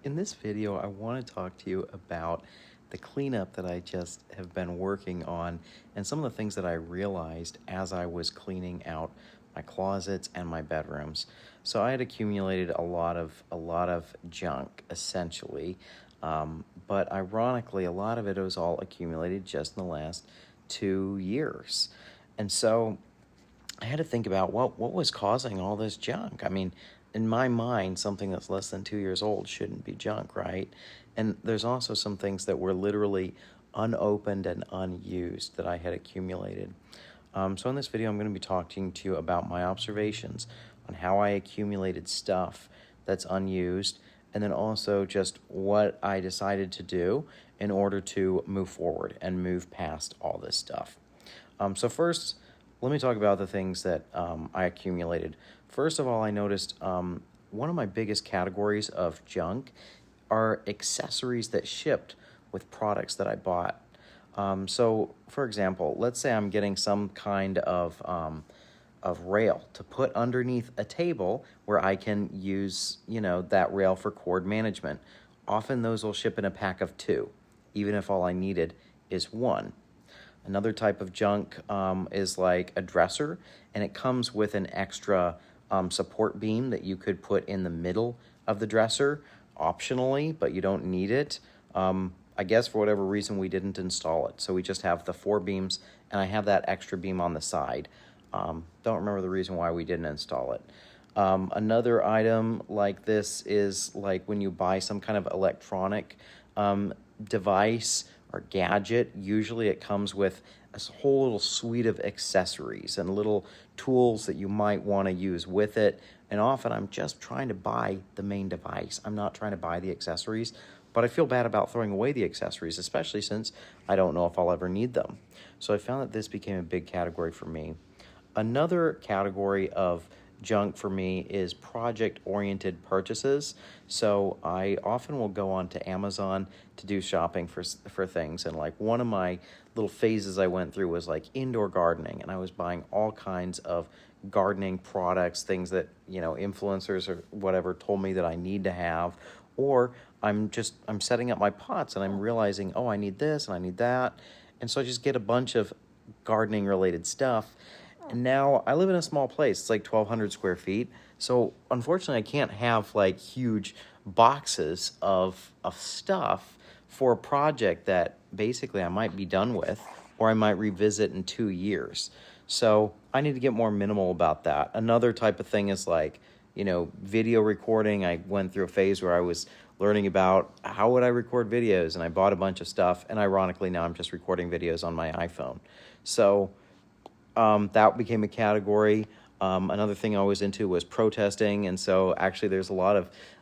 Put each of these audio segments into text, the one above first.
In this video, I want to talk to you about the cleanup that I just have been working on and some of the things that I realized as I was cleaning out my closets and my bedrooms. So I had accumulated a lot of junk, essentially, but ironically, a lot of it was all accumulated just in the last 2 years. And so I had to think about what was causing all this junk. I mean, in my mind, something that's less than 2 years old shouldn't be junk, right? And there's also some things that were literally unopened and unused that I had accumulated. So in this video, I'm going to be talking to you about my observations on how I accumulated stuff that's unused, and then also just what I decided to do in order to move forward and move past all this stuff. So first, let me talk about the things that I accumulated. First of all, I noticed one of my biggest categories of junk are accessories that shipped with products that I bought. So, for example, let's say I'm getting some kind of rail to put underneath a table where I can use, that rail for cord management. Often those will ship in a pack of 2, even if all I needed is 1. Another type of junk is like a dresser, and it comes with an extra support beam that you could put in the middle of the dresser, optionally, but you don't need it. I guess for whatever reason we didn't install it, so we just have the 4 beams, and I have that extra beam on the side. Don't remember the reason why we didn't install it. Another item like this is like when you buy some kind of electronic device or gadget. Usually it comes with a whole little suite of accessories and little tools that you might want to use with it. And often I'm just trying to buy the main device. I'm not trying to buy the accessories, but I feel bad about throwing away the accessories, especially since I don't know if I'll ever need them. So I found that this became a big category for me. Another category of junk for me is project-oriented purchases. So I often will go on to Amazon to do shopping for things. And like one of my little phases I went through was like indoor gardening, and I was buying all kinds of gardening products, things that, influencers or whatever told me that I need to have. Or I'm setting up my pots and I'm realizing, oh, I need this and I need that. And so I just get a bunch of gardening related stuff. And now I live in a small place. It's like 1,200 square feet. So unfortunately, I can't have like huge boxes of stuff for a project that basically I might be done with, or I might revisit in 2 years. So I need to get more minimal about that. Another type of thing is like, video recording. I went through a phase where I was learning about how would I record videos, and I bought a bunch of stuff. And ironically, now I'm just recording videos on my iPhone. So that became a category. Another thing I was into was protesting, and so actually there's a lot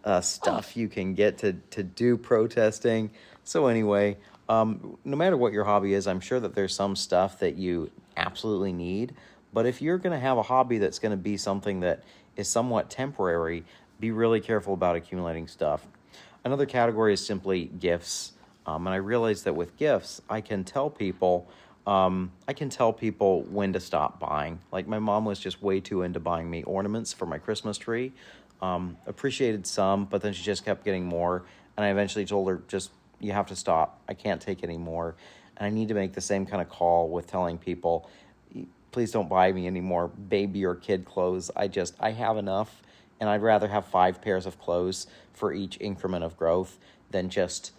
of stuff you can get to do protesting. So anyway, no matter what your hobby is, I'm sure that there's some stuff that you absolutely need, but if you're going to have a hobby that's going to be something that is somewhat temporary, be really careful about accumulating stuff. Another category is simply gifts, and I realized that with gifts, I can tell people when to stop buying. Like my mom was just way too into buying me ornaments for my Christmas tree. Appreciated some, but then she just kept getting more. And I eventually told her, you have to stop. I can't take any more. And I need to make the same kind of call with telling people, please don't buy me any more baby or kid clothes. I have enough. And I'd rather have 5 pairs of clothes for each increment of growth than just,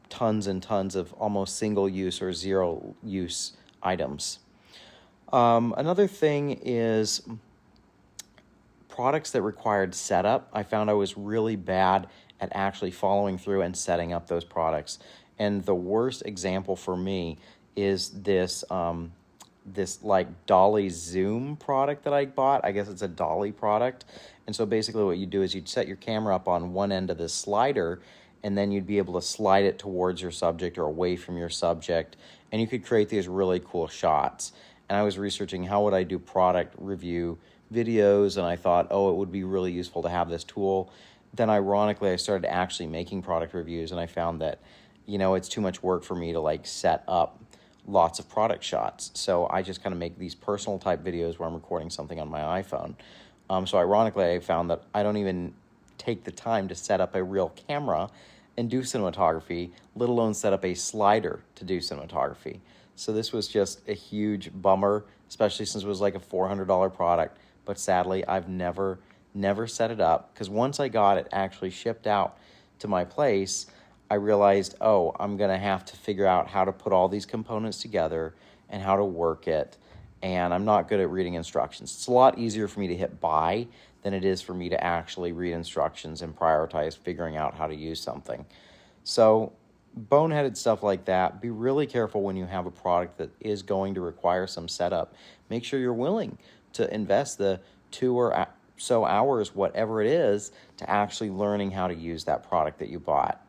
tons and tons of almost single-use or zero-use items. Another thing is products that required setup. I found I was really bad at actually following through and setting up those products. And the worst example for me is this like Dolly Zoom product that I bought. I guess it's a Dolly product. And so basically what you do is you'd set your camera up on one end of this slider, and then you'd be able to slide it towards your subject or away from your subject, and you could create these really cool shots. And I was researching how would I do product review videos, and I thought, it would be really useful to have this tool. Then ironically, I started actually making product reviews, and I found that, it's too much work for me to like set up lots of product shots. So I just kind of make these personal type videos where I'm recording something on my iPhone. So ironically, I found that I don't even take the time to set up a real camera and do cinematography, let alone set up a slider to do cinematography. So this was just a huge bummer, especially since it was like a $400 product. But sadly, I've never set it up, because once I got it actually shipped out to my place, I realized, oh, I'm going to have to figure out how to put all these components together and how to work it. And I'm not good at reading instructions. It's a lot easier for me to hit buy than it is for me to actually read instructions and prioritize figuring out how to use something. So boneheaded stuff like that, be really careful when you have a product that is going to require some setup. Make sure you're willing to invest the 2 or so hours, whatever it is, to actually learning how to use that product that you bought.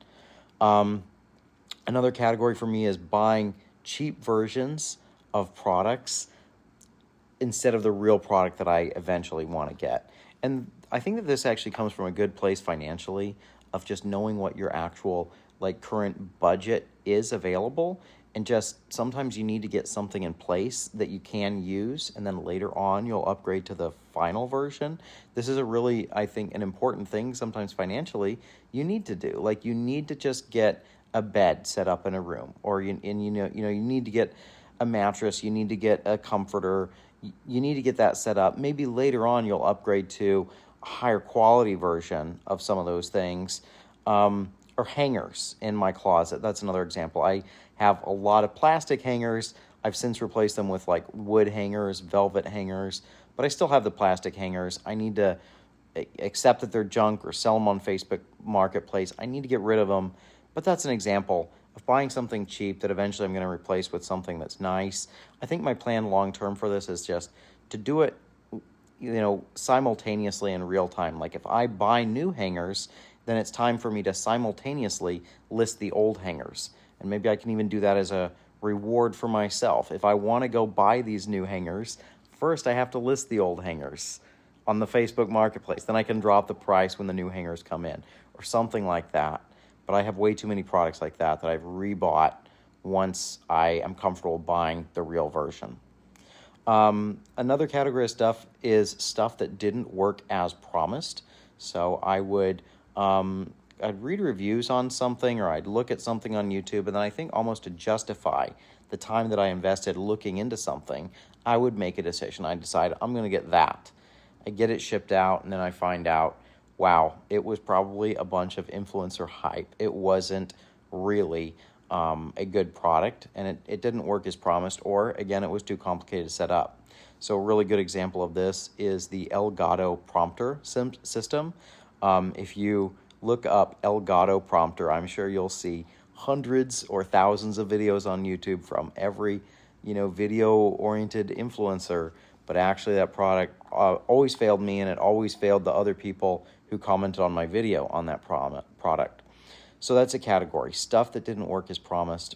Another category for me is buying cheap versions of products instead of the real product that I eventually want to get. And I think that this actually comes from a good place financially, of just knowing what your actual current budget is available, and just sometimes you need to get something in place that you can use, and then later on you'll upgrade to the final version. This is a really, I think, an important thing sometimes financially you need to do. You need to just get a bed set up in a room, or you need to get a mattress, you need to get a comforter, you need to get that set up. Maybe later on you'll upgrade to a higher quality version of some of those things. Or hangers in my closet. That's another example. I have a lot of plastic hangers. I've since replaced them with wood hangers, velvet hangers, but I still have the plastic hangers. I need to accept that they're junk or sell them on Facebook Marketplace. I need to get rid of them, but that's an example of buying something cheap that eventually I'm going to replace with something that's nice. I think my plan long term for this is just to do it, simultaneously in real time. If I buy new hangers, then it's time for me to simultaneously list the old hangers. And maybe I can even do that as a reward for myself. If I want to go buy these new hangers, first I have to list the old hangers on the Facebook Marketplace. Then I can drop the price when the new hangers come in, or something like that. But I have way too many products like that I've rebought once I am comfortable buying the real version. Another category of stuff is stuff that didn't work as promised. So I would I'd read reviews on something, or I'd look at something on YouTube, and then I think almost to justify the time that I invested looking into something, I would make a decision. I'd decide I'm going to get that. I get it shipped out, and then I find out, wow, it was probably a bunch of influencer hype. It wasn't really a good product, and it didn't work as promised, or again, it was too complicated to set up. So a really good example of this is the Elgato prompter system. If you look up Elgato prompter, I'm sure you'll see hundreds or thousands of videos on YouTube from every, video-oriented influencer. But actually that product always failed me, and it always failed the other people who commented on my video on that product. So that's a category, stuff that didn't work as promised.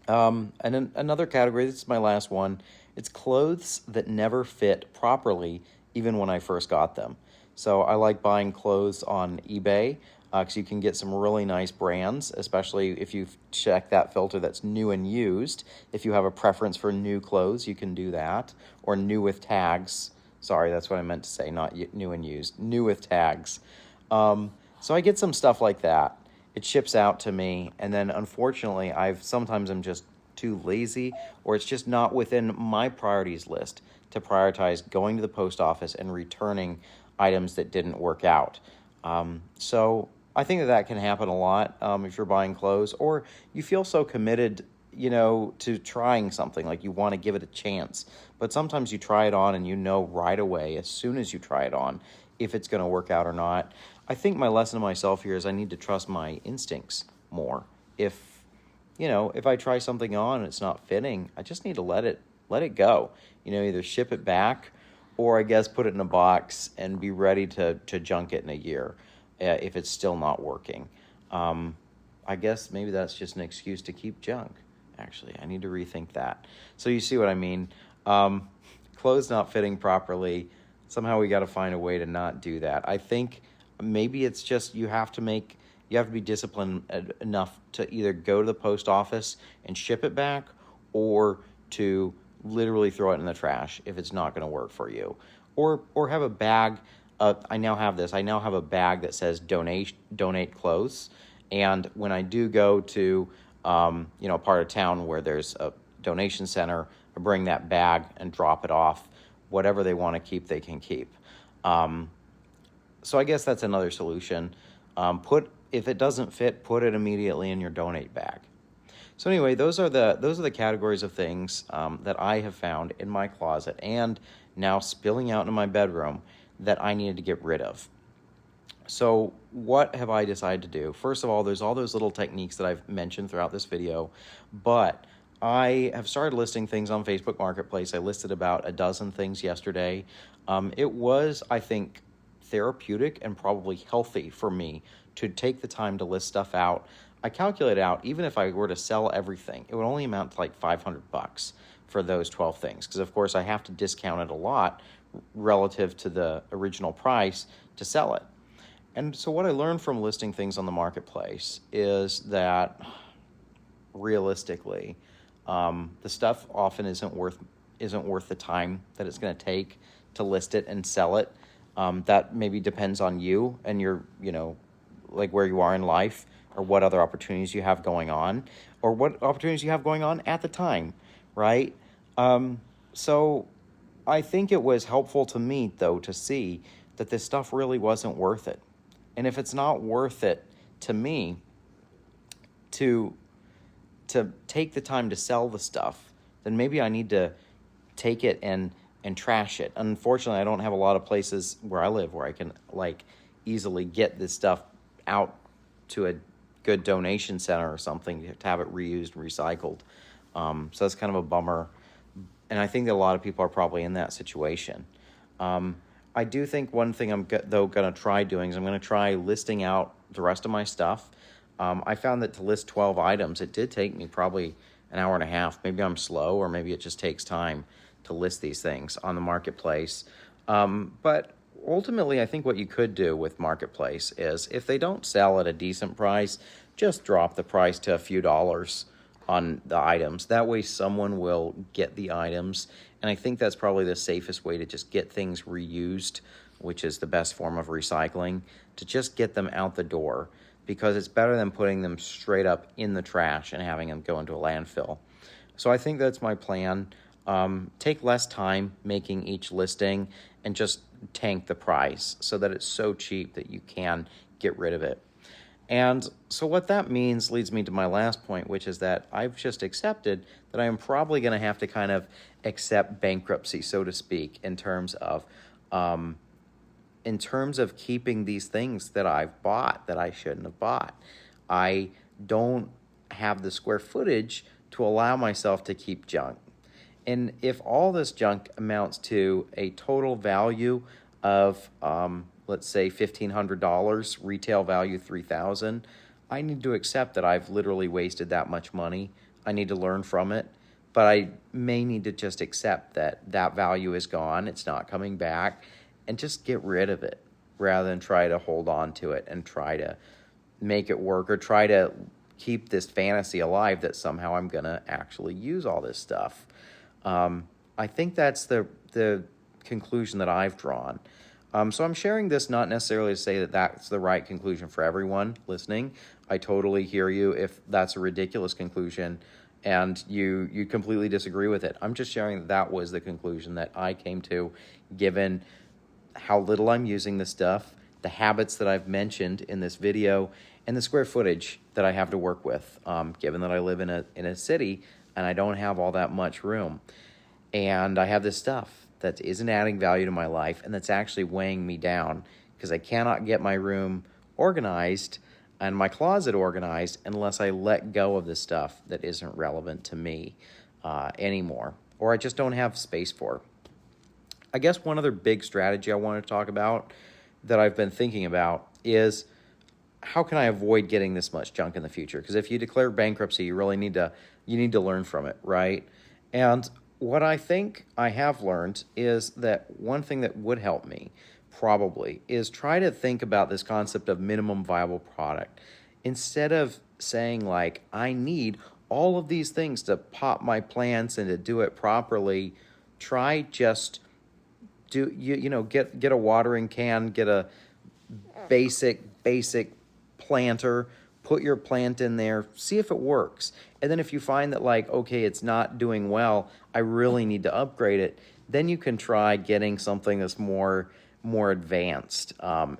And then another category, this is my last one, it's clothes that never fit properly even when I first got them. So I like buying clothes on eBay, because you can get some really nice brands, especially if you check that filter that's new and used. If you have a preference for new clothes, you can do that, or new with tags. Sorry, that's what I meant to say, not new and used, new with tags. So I get some stuff like that. It ships out to me, and then unfortunately, sometimes I'm just too lazy, or it's just not within my priorities list to prioritize going to the post office and returning items that didn't work out. So I think that can happen a lot if you're buying clothes, or you feel so committed, to trying something, you want to give it a chance. But sometimes you try it on and right away, as soon as you try it on, if it's going to work out or not. I think my lesson to myself here is I need to trust my instincts more. If I try something on and it's not fitting, I just need to let it go. Either ship it back, or I guess put it in a box and be ready to junk it in a year if it's still not working. I guess maybe that's just an excuse to keep junk. Actually, I need to rethink that. So you see what I mean? Clothes not fitting properly, somehow we got to find a way to not do that. I think maybe it's just you have to be disciplined enough to either go to the post office and ship it back, or to literally throw it in the trash if it's not going to work for you, or have a bag I now have this. I now have a bag that says donate clothes, and when I do go to a part of town where there's a donation center, I bring that bag and drop it off. Whatever they want to keep, they can keep. So I guess that's another solution. If it doesn't fit, put it immediately in your donate bag. So anyway, those are the categories of things that I have found in my closet and now spilling out into my bedroom that I needed to get rid of. So what have I decided to do? First of all, there's all those little techniques that I've mentioned throughout this video, but I have started listing things on Facebook Marketplace. I listed about a dozen things yesterday. It was, I think, therapeutic and probably healthy for me to take the time to list stuff out. I calculated out, even if I were to sell everything, it would only amount to like $500 for those 12 things. Because of course I have to discount it a lot relative to the original price to sell it. And so what I learned from listing things on the marketplace is that realistically, the stuff often isn't worth the time that it's going to take to list it and sell it. That maybe depends on you and your, like where you are in life, or what other opportunities you have going on, or what opportunities you have going on at the time, right? So I think it was helpful to me, though, to see that this stuff really wasn't worth it. And if it's not worth it to me to take the time to sell the stuff, then maybe I need to take it and trash it. Unfortunately, I don't have a lot of places where I live where I can easily get this stuff out to a good donation center or something to have it reused and recycled. So that's kind of a bummer. And I think that a lot of people are probably in that situation. I do think one thing I'm going to try doing is I'm going to try listing out the rest of my stuff. I found that to list 12 items, it did take me probably an hour and a half. Maybe I'm slow, or maybe it just takes time to list these things on the marketplace. But ultimately, I think what you could do with Marketplace is, if they don't sell at a decent price, just drop the price to a few dollars on the items. That way someone will get the items. And I think that's probably the safest way to just get things reused, which is the best form of recycling, to just get them out the door, because it's better than putting them straight up in the trash and having them go into a landfill. So I think that's my plan. Take less time making each listing and just tank the price so that it's so cheap that you can get rid of it. And so what that means leads me to my last point, which is that I've just accepted that I am probably going to have to kind of accept bankruptcy, so to speak, in terms of keeping these things that I've bought that I shouldn't have bought. I don't have the square footage to allow myself to keep junk. And if all this junk amounts to a total value of, let's say $1,500, retail value $3,000, I need to accept that I've literally wasted that much money. I need to learn from it, but I may need to just accept that that value is gone, it's not coming back, and just get rid of it rather than try to hold on to it and try to make it work, or try to keep this fantasy alive that somehow I'm gonna actually use all this stuff. I think that's the conclusion that I've drawn. So I'm sharing this not necessarily to say that that's the right conclusion for everyone listening. I totally hear you if that's a ridiculous conclusion and you completely disagree with it. I'm just sharing that that was the conclusion that I came to, given how little I'm using this stuff, the habits that I've mentioned in this video, and the square footage that I have to work with, given that I live in a city and I don't have all that much room. And I have this stuff that isn't adding value to my life and that's actually weighing me down, because I cannot get my room organized and my closet organized unless I let go of the stuff that isn't relevant to me anymore, or I just don't have space for. I guess one other big strategy I want to talk about that I've been thinking about is, how can I avoid getting this much junk in the future? Because if you declare bankruptcy, you really need to learn from it, right? And what I think I have learned is that one thing that would help me probably is try to think about this concept of minimum viable product. Instead of saying like, I need all of these things to pop my plants and to do it properly, try just get a watering can, get a basic planter, put your plant in there, see if it works. And then if you find that, like, okay, it's not doing well, I really need to upgrade it, then you can try getting something that's more advanced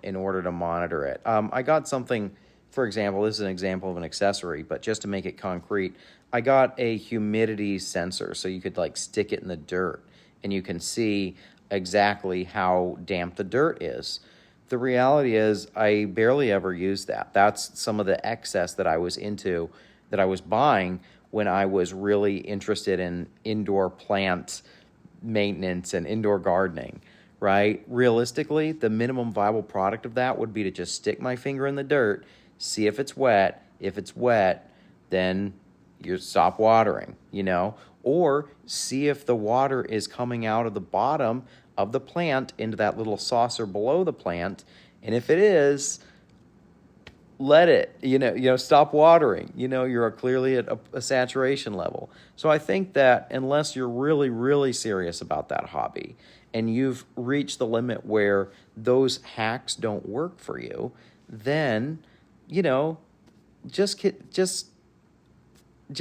in order to monitor it. I got something, for example, this is an example of an accessory, but just to make it concrete, I got a humidity sensor, so you could like stick it in the dirt and you can see exactly how damp the dirt is. The reality is I barely ever use that. That's some of the excess that I was buying when I was really interested in indoor plant maintenance and indoor gardening, right? Realistically, the minimum viable product of that would be to just stick my finger in the dirt, see if it's wet. If it's wet, then you stop watering, or see if the water is coming out of the bottom of the plant into that little saucer below the plant. And if it is, let it, stop watering. You're clearly at a saturation level. So I think that unless you're really, really serious about that hobby and you've reached the limit where those hacks don't work for you, then, just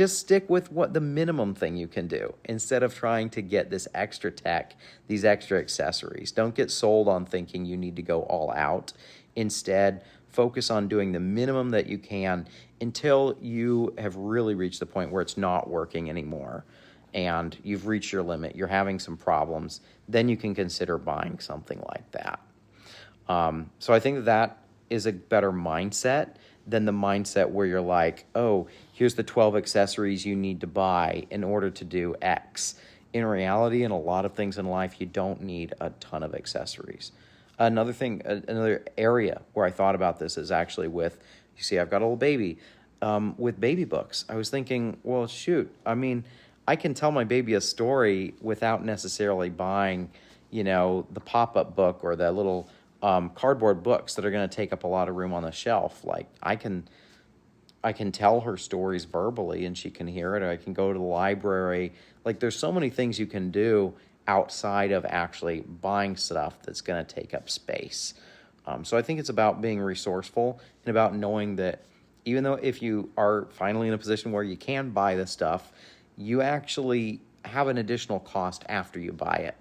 stick with what the minimum thing you can do instead of trying to get this extra tech, these extra accessories. Don't get sold on thinking you need to go all out. Instead, focus on doing the minimum that you can until you have really reached the point where it's not working anymore and you've reached your limit, you're having some problems, then you can consider buying something like that. So I think that is a better mindset than the mindset where you're like, oh, here's the 12 accessories you need to buy in order to do X. In reality, in a lot of things in life, you don't need a ton of accessories. Another area where I thought about this is actually with, you see, I've got a little baby, with baby books. I was thinking, well, shoot, I can tell my baby a story without necessarily buying, the pop-up book or the little cardboard books that are going to take up a lot of room on the shelf. Like I can tell her stories verbally and she can hear it, or I can go to the library. Like there's so many things you can do outside of actually buying stuff that's going to take up space. So I think it's about being resourceful and about knowing that even though if you are finally in a position where you can buy this stuff, you actually have an additional cost after you buy it.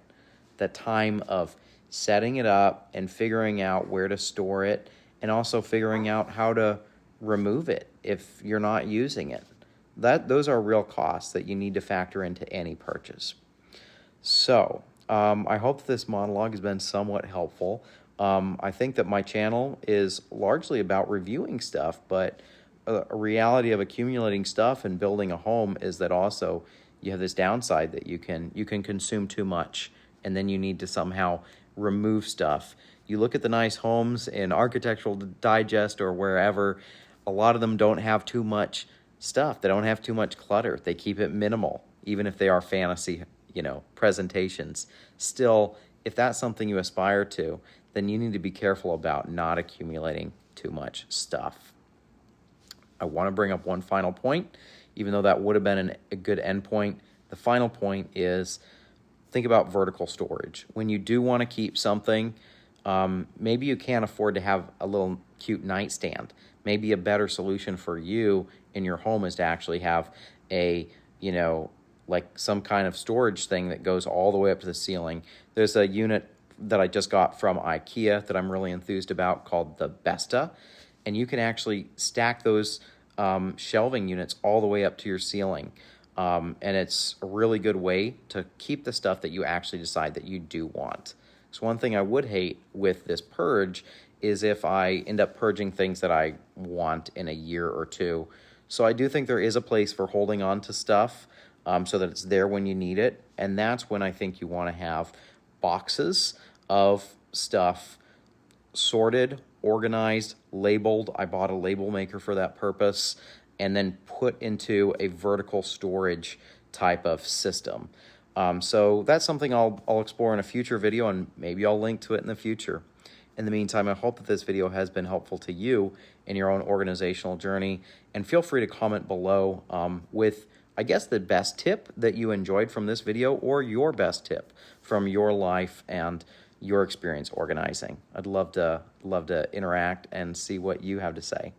The time of setting it up and figuring out where to store it, and also figuring out how to remove it if you're not using it. Those are real costs that you need to factor into any purchase. So I hope this monologue has been somewhat helpful. I think that my channel is largely about reviewing stuff, but a reality of accumulating stuff and building a home is that also you have this downside that you can consume too much, and then you need to somehow remove stuff. You look at the nice homes in Architectural Digest or wherever, a lot of them don't have too much stuff. They don't have too much clutter. They keep it minimal, even if they are fantasy, presentations. Still, if that's something you aspire to, then you need to be careful about not accumulating too much stuff. I want to bring up one final point, even though that would have been a good end point. The final point is think about vertical storage. When you do want to keep something, maybe you can't afford to have a little cute nightstand. Maybe a better solution for you in your home is to actually have a, like some kind of storage thing that goes all the way up to the ceiling. There's a unit that I just got from IKEA that I'm really enthused about called the Besta, and you can actually stack those shelving units all the way up to your ceiling. And it's a really good way to keep the stuff that you actually decide that you do want. So one thing I would hate with this purge is if I end up purging things that I want in a year or two. So I do think there is a place for holding on to stuff so that it's there when you need it. And that's when I think you want to have boxes of stuff sorted, organized, labeled. I bought a label maker for that purpose, and then put into a vertical storage type of system. So that's something I'll explore in a future video, and maybe I'll link to it in the future. In the meantime, I hope that this video has been helpful to you in your own organizational journey, and feel free to comment below with, I guess, the best tip that you enjoyed from this video, or your best tip from your life and your experience organizing. I'd love to interact and see what you have to say.